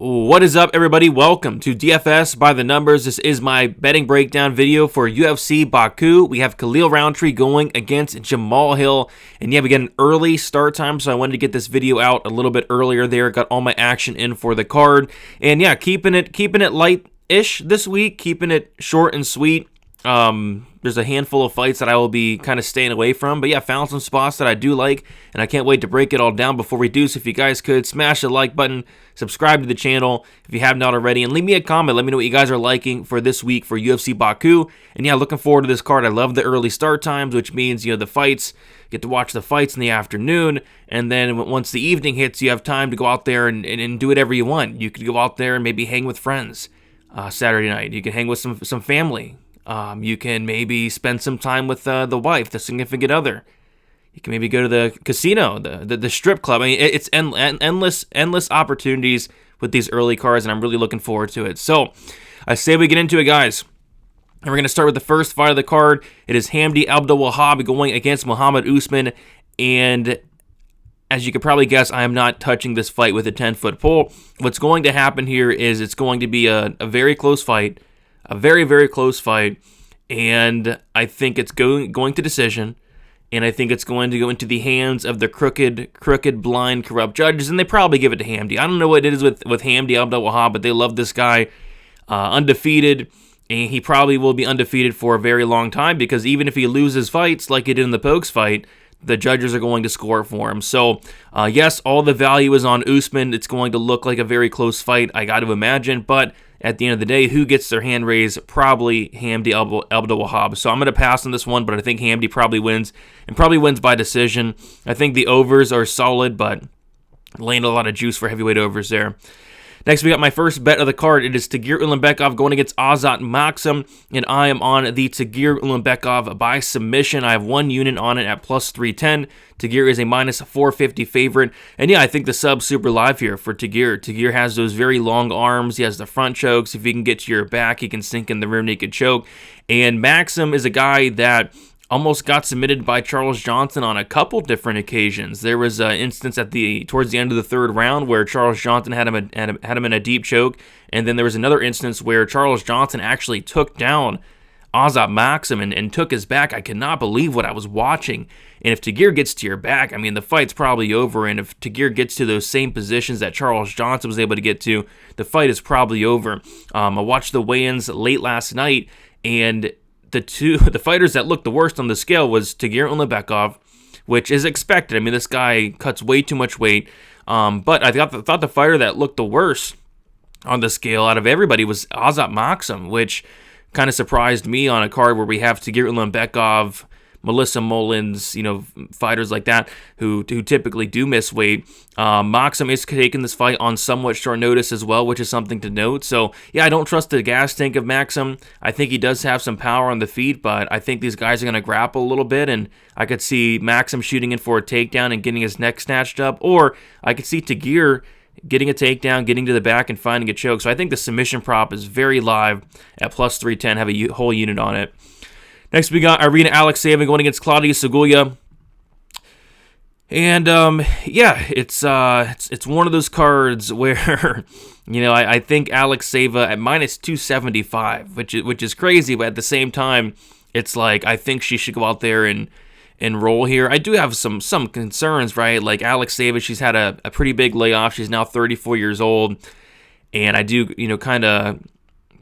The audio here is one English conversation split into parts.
What is up, everybody? Welcome to DFS by the Numbers. This is my betting breakdown video for UFC Baku. We have Khalil Rountree going against Jamal Hill, and yeah, we get an early start time, so I wanted to get this video out a little bit earlier there. Got all my action in for the card, and yeah, keeping it light-ish this week, keeping it short and sweet. There's a handful of fights that I will be kind of staying away from, but yeah, found some spots that I do like, and I can't wait to break it all down. Before we do, so if you guys could smash the like button, subscribe to the channel if you have not already, and leave me a comment. Let me know what you guys are liking for this week for UFC Baku. And yeah, looking forward to this card. I love the early start times, which means, you know, the fights, get to watch the fights in the afternoon, and then once the evening hits, you have time to go out there and do whatever you want. You could go out there and maybe hang with friends Saturday night. You can hang with some family. You can maybe spend some time with the wife, the significant other. You can maybe go to the casino, the strip club. I mean, it's endless opportunities with these early cards, and I'm really looking forward to it. So I say we get into it, guys. And we're going to start with the first fight of the card. It is Hamdi Abdulwahab going against Muhammad Usman. And as you can probably guess, I am not touching this fight with a 10-foot pole. What's going to happen here is it's going to be a very close fight. A very, very close fight, and I think it's going to decision, and I think it's going to go into the hands of the crooked, blind, corrupt judges, and they probably give it to Hamdi. I don't know what it is with Hamdi Abdulwahab, but they love this guy, undefeated, and he probably will be undefeated for a very long time, because even if he loses fights like he did in the Pokes fight, the judges are going to score for him. So, yes, all the value is on Usman. It's going to look like a very close fight, I got to imagine, but at the end of the day, who gets their hand raised? Probably Hamdi Abdulwahab. So I'm going to pass on this one, but I think Hamdi probably wins, and probably wins by decision. I think the overs are solid, but laying a lot of juice for heavyweight overs there. Next, we got my first bet of the card. It is Tagir Ulanbekov going against Azat Maksum, and I am on the Tagir Ulanbekov by submission. I have one unit on it at plus 310. Tagir is a minus 450 favorite, and yeah, I think the sub's super live here for Tagir. Tagir has those very long arms. He has the front chokes. If he can get to your back, he can sink in the rear naked choke, and Maksum is a guy that almost got submitted by Charles Johnson on a couple different occasions. There was an instance towards the end of the third round where Charles Johnson had him in a deep choke, and then there was another instance where Charles Johnson actually took down Azat Maksum and took his back. I could not believe what I was watching. And if Tagir gets to your back, I mean, the fight's probably over. And if Tagir gets to those same positions that Charles Johnson was able to get to, the fight is probably over. I watched the weigh-ins late last night, and the fighters that looked the worst on the scale was Tagir Ulanbekov, which is expected. I mean, this guy cuts way too much weight. But I thought the fighter that looked the worst on the scale out of everybody was Azat Maksum, which kind of surprised me on a card where we have Tagir Ulanbekov, Melissa Mullins, you know, fighters like that who typically do miss weight. Maksum is taking this fight on somewhat short notice as well, which is something to note. So, yeah, I don't trust the gas tank of Maksum. I think he does have some power on the feet, but I think these guys are going to grapple a little bit, and I could see Maksum shooting in for a takedown and getting his neck snatched up, or I could see Tagir getting a takedown, getting to the back, and finding a choke. So I think the submission prop is very live at plus 310, have a whole unit on it. Next, we got Irina Alexsava going against Claudia Sygula. And, yeah, it's one of those cards where, you know, I think Alexsava at minus 275, which is crazy, but at the same time, it's like, I think she should go out there and roll here. I do have some concerns, right? Like Alexsava, she's had a pretty big layoff. She's now 34 years old. And I do, you know, kind of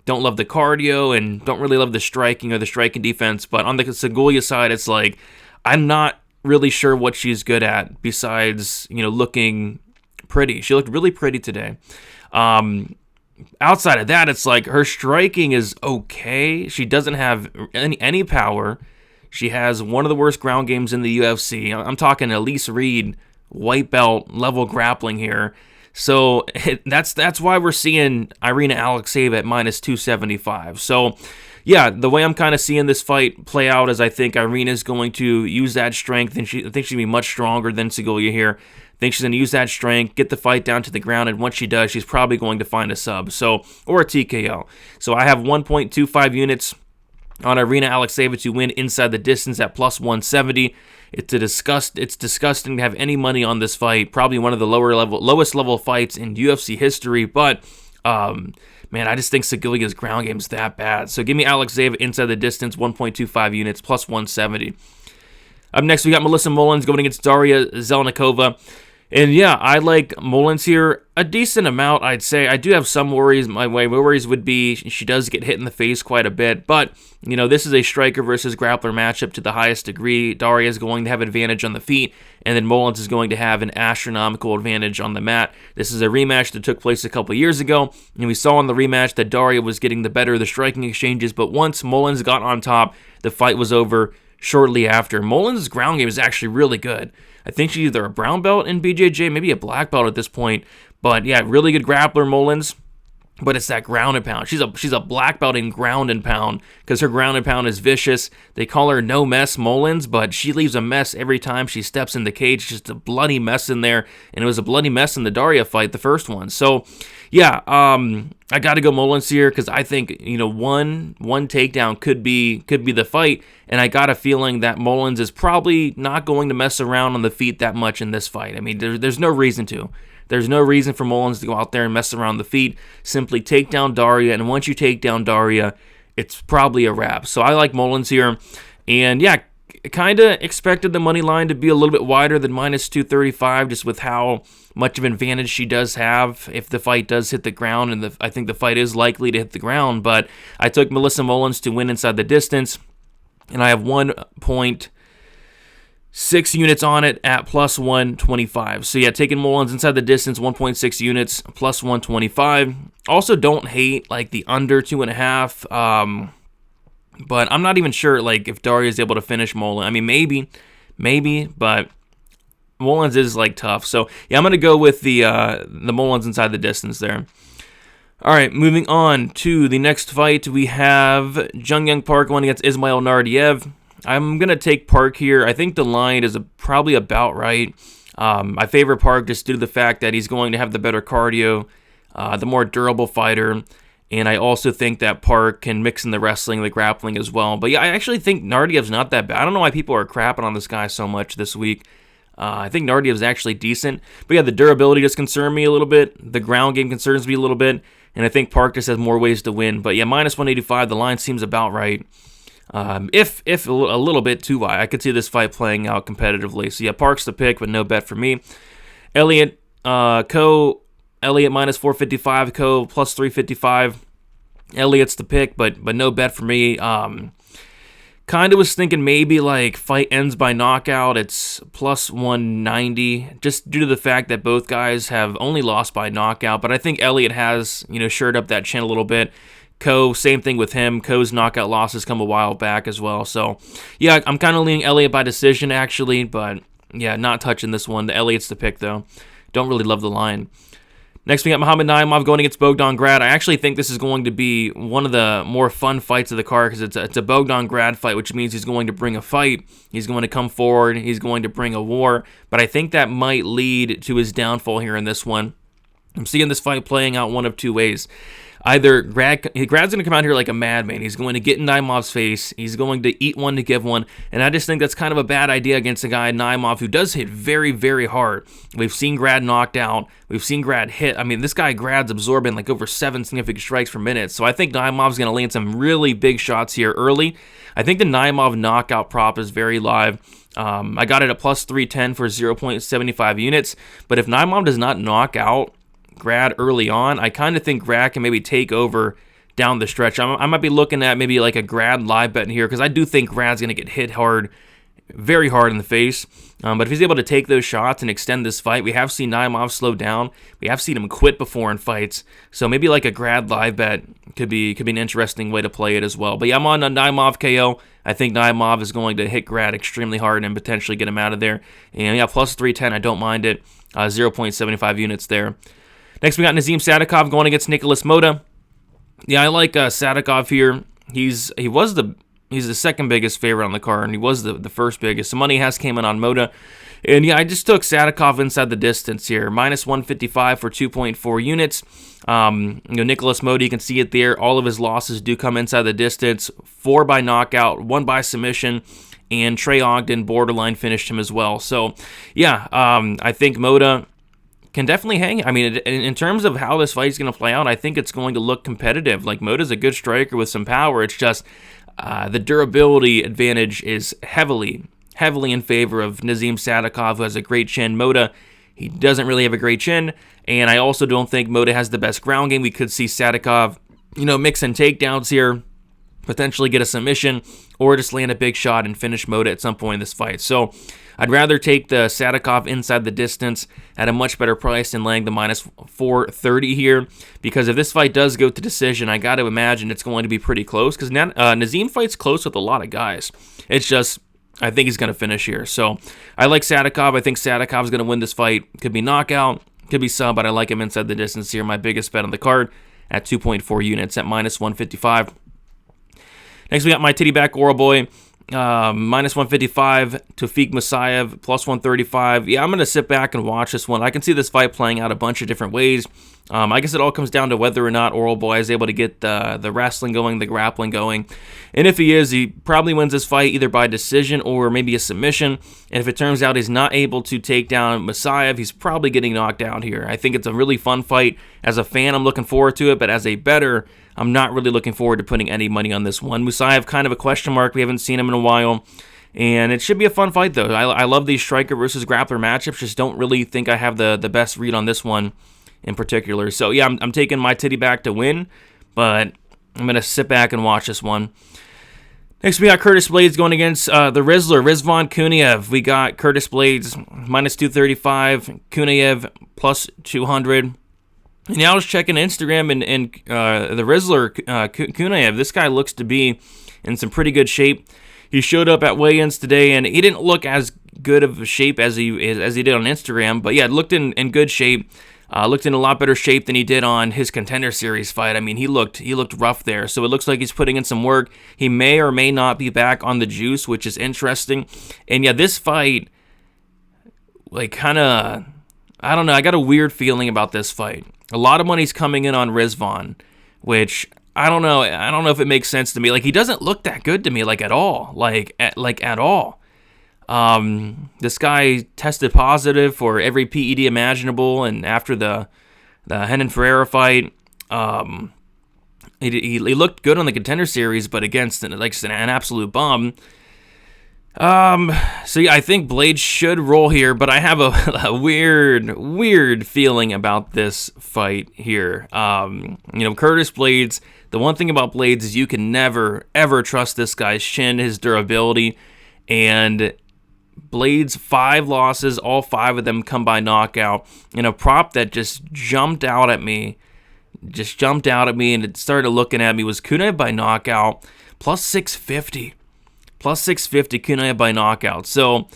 don't love the cardio and don't really love the striking or the striking defense. But on the Sygula side, it's like, I'm not really sure what she's good at besides, you know, looking pretty. She looked really pretty today. Outside of that, it's like her striking is okay. She doesn't have any power. She has one of the worst ground games in the UFC. I'm talking Elise Reed, white belt level grappling here. So that's why we're seeing Irina Alexsava at minus 275. So, yeah, the way I'm kind of seeing this fight play out is I think Irina's going to use that strength, and I think she'll be much stronger than Sygula here. I think she's going to use that strength, get the fight down to the ground, and once she does, she's probably going to find a sub, or a TKO. So I have 1.25 units on Irina Alexsava to win inside the distance at plus 170. It's disgusting to have any money on this fight. Probably one of the lowest level fights in UFC history. But man, I just think Sygulia's ground game is that bad. So give me Alexsava inside the distance, 1.25 units, plus 170. Up next, we got Melissa Mullins going against Daria Zheleznyakova. And yeah, I like Mullins here a decent amount, I'd say. I do have some worries. My worries would be she does get hit in the face quite a bit. But, you know, this is a striker versus grappler matchup to the highest degree. Daria is going to have advantage on the feet, and then Mullins is going to have an astronomical advantage on the mat. This is a rematch that took place a couple years ago, and we saw in the rematch that Daria was getting the better of the striking exchanges. But once Mullins got on top, the fight was over shortly after. Mullins' ground game is actually really good. I think she's either a brown belt in BJJ, maybe a black belt at this point. But yeah, really good grappler, Mullins. But it's that ground and pound. She's a black belt in ground and pound because her ground and pound is vicious. They call her No Mess Mullins, but she leaves a mess every time she steps in the cage. Just a bloody mess in there, and it was a bloody mess in the Daria fight, the first one. So yeah, I got to go Mullins here because I think, you know, one takedown could be the fight, and I got a feeling that Mullins is probably not going to mess around on the feet that much in this fight. I mean, there's no reason to. There's no reason for Mullins to go out there and mess around the feet. Simply take down Daria, and once you take down Daria, it's probably a wrap. So I like Mullins here, and yeah, kind of expected the money line to be a little bit wider than minus 235, just with how much of an advantage she does have if the fight does hit the ground, and I think the fight is likely to hit the ground. But I took Melissa Mullins to win inside the distance, and I have 1.6 units on it at plus 125. So yeah, taking Mullins inside the distance, 1.6 units, plus 125. Also don't hate like the under 2.5. But I'm not even sure like if Daria is able to finish Mullins. I mean, maybe, but Mullins is like tough. So yeah, I'm gonna go with the Mullins inside the distance there. All right, moving on to the next fight, we have Jung Young Park going against Ismail Naurdiev. I'm going to take Park here. I think the line is probably about right. I favor Park just due to the fact that he's going to have the better cardio, the more durable fighter, and I also think that Park can mix in the wrestling, the grappling as well. But yeah, I actually think Naurdiev's not that bad. I don't know why people are crapping on this guy so much this week. I think Naurdiev's actually decent. But yeah, the durability does concern me a little bit. The ground game concerns me a little bit. And I think Park just has more ways to win. But yeah, minus 185, the line seems about right. If a little bit too high. I could see this fight playing out competitively. So yeah, Park's the pick, but no bet for me. Elliott minus 455, Co plus 355. Elliott's the pick, but no bet for me. Kind of was thinking maybe like fight ends by knockout. It's plus 190, just due to the fact that both guys have only lost by knockout. But I think Elliott has, shored up that chin a little bit. Co, same thing with him. Co's knockout losses come a while back as well. So, yeah, I'm kind of leaning Elliott by decision, actually. But, yeah, not touching this one. The Elliott's the pick, though. Don't really love the line. Next, we got Muhammad Naimov going against Bogdan Grad. I actually think this is going to be one of the more fun fights of the card because it's a Bogdan Grad fight, which means he's going to bring a fight. He's going to come forward. He's going to bring a war. But I think that might lead to his downfall here in this one. I'm seeing this fight playing out one of two ways. Either Grad's going to come out here like a madman. He's going to get in Naimov's face. He's going to eat one to give one. And I just think that's kind of a bad idea against a guy, Naimov, who does hit very, very hard. We've seen Grad knocked out. We've seen Grad hit. I mean, this guy Grad's absorbing like over 7 significant strikes per minute. So I think Naimov's going to land some really big shots here early. I think the Naimov knockout prop is very live. I got it at plus 310 for 0.75 units. But if Naimov does not knock out Grad early on, I kind of think Grad can maybe take over down the stretch. I might be looking at maybe like a Grad live bet here because I do think Grad's going to get hit hard, very hard in the face. But if he's able to take those shots and extend this fight, we have seen Naimov slow down. We have seen him quit before in fights. So maybe like a Grad live bet could be an interesting way to play it as well. But yeah, I'm on a Naimov KO. I think Naimov is going to hit Grad extremely hard and potentially get him out of there. And yeah, plus 310, I don't mind it. 0.75 units there. Next, we got Nazim Sadykhov going against Nicholas Motta. Yeah, I like Sadykhov here. He's the second biggest favorite on the card, and he was the first biggest. So money has came in on Motta. And yeah, I just took Sadykhov inside the distance here. Minus 155 for 2.4 units. Nicholas Motta, you can see it there. All of his losses do come inside the distance. 4 by knockout, 1 by submission. and Trey Ogden borderline finished him as well. So, yeah, I think Motta can definitely hang. I mean, in terms of how this fight is going to play out, I think it's going to look competitive. Like, Motta's a good striker with some power. It's just the durability advantage is heavily in favor of Nazim Sadykhov, who has a great chin. Motta, he doesn't really have a great chin, and I also don't think Motta has the best ground game. We could see Sadykhov, mix in takedowns here, potentially get a submission, or just land a big shot and finish Motta at some point in this fight. So I'd rather take the Sadykhov inside the distance at a much better price than laying the minus 430 here, because if this fight does go to decision, I got to imagine it's going to be pretty close, because Nazim fights close with a lot of guys. It's just, I think he's going to finish here. So I like Sadykhov. I think Sadykhov's going to win this fight. Could be knockout, could be sub, but I like him inside the distance here. My biggest bet on the card at 2.4 units at minus 155. Next, we got my titty back Orolbai, minus 155, Tofik Musayev, plus 135. Yeah, I'm going to sit back and watch this one. I can see this fight playing out a bunch of different ways. I guess it all comes down to whether or not Orolbai is able to get the wrestling going, the grappling going. And if he is, he probably wins this fight either by decision or maybe a submission. And if it turns out he's not able to take down Musayev, he's probably getting knocked out here. I think it's a really fun fight. As a fan, I'm looking forward to it, but as a bettor, I'm not really looking forward to putting any money on this one. Musayev, kind of a question mark. We haven't seen him in a while. And it should be a fun fight, though. I love these striker versus grappler matchups. Just don't really think I have the best read on this one in particular. So, yeah, I'm taking my titty back to win, but I'm going to sit back and watch this one. Next, we got Curtis Blaydes going against the Rizzler, Rizvan Kuniev. We got Curtis Blaydes minus 235, Kuniev plus 200. And now I was checking Instagram and the Rizzler, Kuniev. This guy looks to be in some pretty good shape. He showed up at weigh-ins today, and he didn't look as good of a shape as he did on Instagram. But yeah, looked in good shape. Looked in a lot better shape than he did on his Contender Series fight. I mean, he looked rough there. So it looks like he's putting in some work. He may or may not be back on the juice, which is interesting. And yeah, this fight, like, kind of, I don't know. I got a weird feeling about this fight. A lot of money's coming in on Rizvan, which I don't know. I don't know if it makes sense to me. Like, he doesn't look that good to me, like, at all. Like at all. This guy tested positive for every PED imaginable, and after the Renan Ferreira fight, he looked good on the Contender Series, but against an absolute bum. So yeah, I think Blaydes should roll here, but I have a weird feeling about this fight here. Curtis Blaydes, the one thing about Blaydes is you can never, ever trust this guy's chin, his durability, and Blaydes' 5 losses, all 5 of them come by knockout, and a prop that just jumped out at me, and it started looking at me was Kuniev by knockout, plus 650. Plus 650 Kuniev by knockout. So,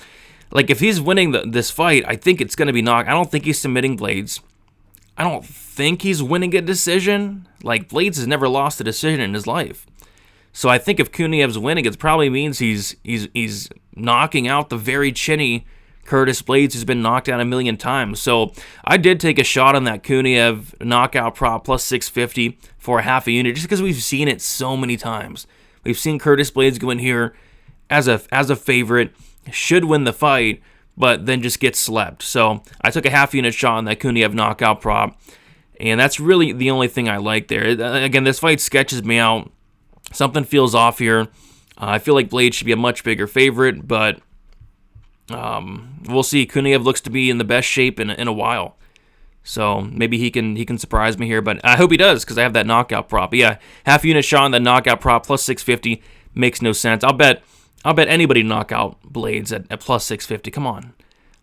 like, if he's winning this fight, I think it's going to be knocked. I don't think he's submitting Blaydes. I don't think he's winning a decision. Like, Blaydes has never lost a decision in his life. So I think if Kuniev's winning, it probably means he's knocking out the very chinny Curtis Blaydes, who's been knocked out a million times. So I did take a shot on that Kuniev knockout prop plus 650 for a half a unit, just because we've seen it so many times. We've seen Curtis Blaydes go in here as a favorite, should win the fight, but then just get slept. So I took a half unit shot on that Kuniev knockout prop, and that's really the only thing I like there. Again, this fight sketches me out. Something feels off here. I feel like Blaydes should be a much bigger favorite, but we'll see. Kuniev looks to be in the best shape in a while. So maybe he can surprise me here, but I hope he does, because I have that knockout prop. But yeah, half unit shot on that knockout prop plus 650 makes no sense. I'll bet anybody to knock out Blaydes at plus 650. Come on,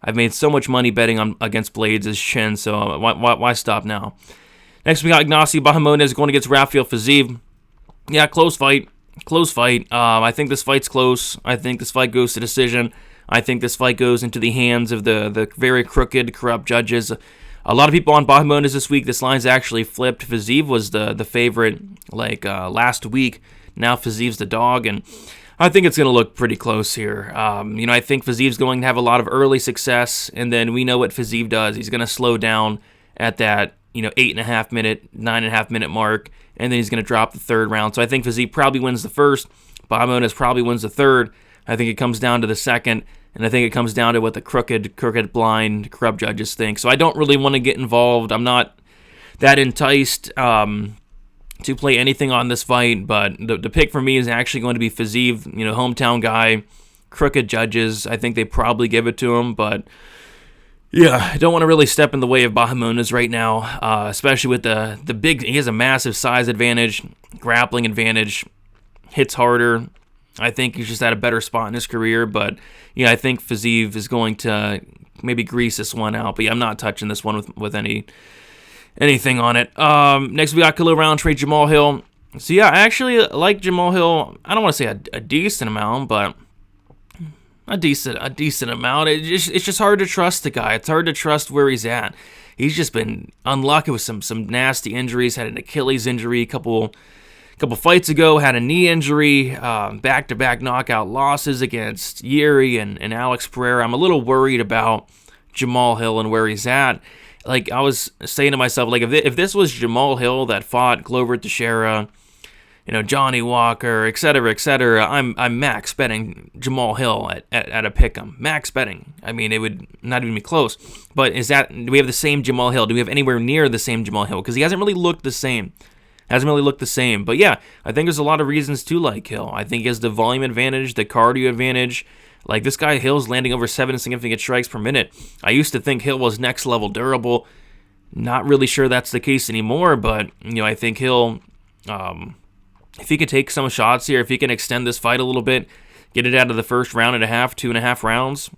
I've made so much money betting against Blaydes' chin, so why stop now? Next we got Ignacio Bahamondes going against Rafael Fiziev. Yeah, close fight. I think this fight's close. I think this fight goes to decision. I think this fight goes into the hands of the very crooked, corrupt judges. A lot of people on Bahamondes this week. This line's actually flipped. Fiziev was the favorite last week. Now Fiziev's the dog, and I think it's going to look pretty close here. I think Fiziev's going to have a lot of early success, and then we know what Fiziev does. He's going to slow down at that 8.5 minute, 9.5 minute mark, and then he's going to drop the third round. So I think Fiziev probably wins the first. Bahamondes probably wins the third. I think it comes down to the second, and I think it comes down to what the crooked, blind, corrupt judges think. So I don't really want to get involved. I'm not that enticed to play anything on this fight, but the pick for me is actually going to be Fiziev, hometown guy, crooked judges. I think they probably give it to him, but yeah, I don't want to really step in the way of Bahamondes right now, especially with the big, he has a massive size advantage, grappling advantage, hits harder. I think he's just at a better spot in his career, but yeah, I think Fiziev is going to maybe grease this one out, but yeah, I'm not touching this one with anything on it. Next we got Khalil Rountree, Jamal Hill. So yeah, I actually like Jamal Hill. I don't want to say a decent amount, but a decent amount. It's just hard to trust the guy. It's hard to trust where he's at. He's just been unlucky with some nasty injuries. Had an Achilles injury a couple fights ago. Had a knee injury. Back-to-back knockout losses against Yuri and Alex Pereira. I'm a little worried about Jamal Hill and where he's at. Like, I was saying to myself, like, if this was Jamal Hill that fought Glover Teixeira, Johnny Walker, etc., I'm max betting Jamal Hill at a pick'em. Max betting. I mean, it would not even be close. But do we have the same Jamal Hill? Do we have anywhere near the same Jamal Hill? Because he hasn't really looked the same. But yeah, I think there's a lot of reasons to like Hill. I think he has the volume advantage, the cardio advantage. Like, this guy Hill's landing over 7 significant strikes per minute. I used to think Hill was next level durable. Not really sure that's the case anymore, but I think Hill, if he could take some shots here, if he can extend this fight a little bit, get it out of the first round and a half, 2.5 rounds,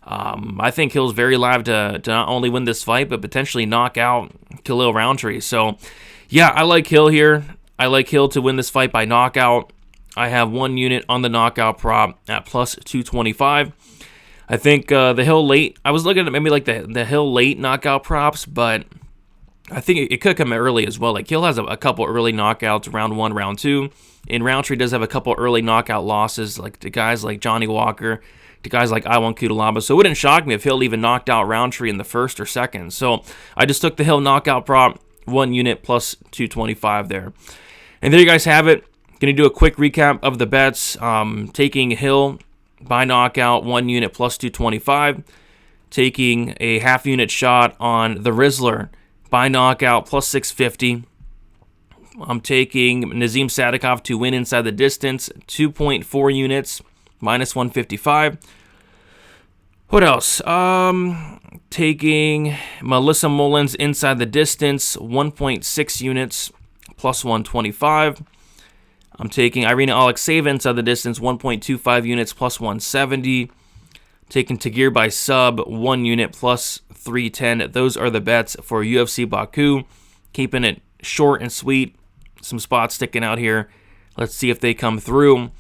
I think Hill's very live to not only win this fight, but potentially knock out Khalil Rountree. So, yeah, I like Hill here. I like Hill to win this fight by knockout. I have 1 unit on the knockout prop at plus 225. I think the Hill late, I was looking at maybe like the Hill late knockout props, but I think it could come early as well. Like, Hill has a couple early knockouts, round 1, round 2. And Rountree does have a couple early knockout losses, like to guys like Johnny Walker, to guys like Iwan Kuniev. So it wouldn't shock me if Hill even knocked out Rountree in the first or second. So I just took the Hill knockout prop, 1 unit plus 225 there. And there you guys have it. Going to do a quick recap of the bets. Taking Hill by knockout, 1 unit plus 225. Taking a half unit shot on the Rizzler by knockout, plus 650. I'm taking Nazim Sadykhov to win inside the distance, 2.4 units, minus 155. What else? Taking Melissa Mullins inside the distance, 1.6 units, plus 125. I'm taking Irina Alexsava inside the distance, 1.25 units, plus 170. Taking Tagir by sub, 1 unit, plus 310. Those are the bets for UFC Baku. Keeping it short and sweet. Some spots sticking out here. Let's see if they come through.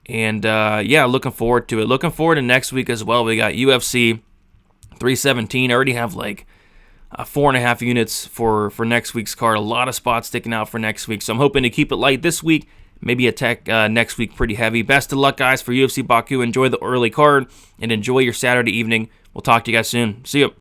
And, yeah, looking forward to it. Looking forward to next week as well. We got UFC 317. I already have, like, 4.5 units for next week's card. A lot of spots sticking out for next week. So I'm hoping to keep it light this week. Maybe attack next week pretty heavy. Best of luck, guys, for UFC Baku. Enjoy the early card and enjoy your Saturday evening. We'll talk to you guys soon. See you.